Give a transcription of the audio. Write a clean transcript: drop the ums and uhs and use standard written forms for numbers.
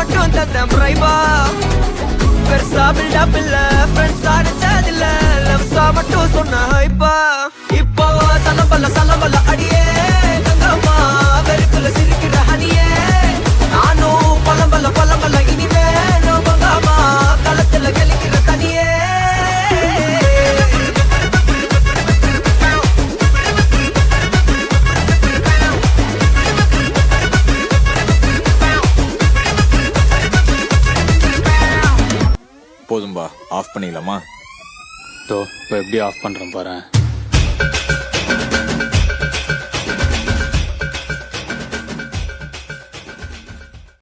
மட்டும் தந்தேன் பிரைபா. பெருசா பில்டப் இல்ல, ஃப்ரெண்ட்ஸா நினைச்சதில்ல, லவ்ஸா மட்டும் சொன்ன ஹைப்பா. இப்போ சலம்பல்ல அடியே கங்கம்மா, வெறுப்புல சிரிக்கிற ஹனியே. நானும் பழம்பல்ல இனிமே நோபங்காமா, களத்துல கெளிக்கிற தனியே. போதும்பா, ஆஃப் பண்ணிடலாமா? இப்போ எப்படி ஆஃப் பண்றேன் பாரு.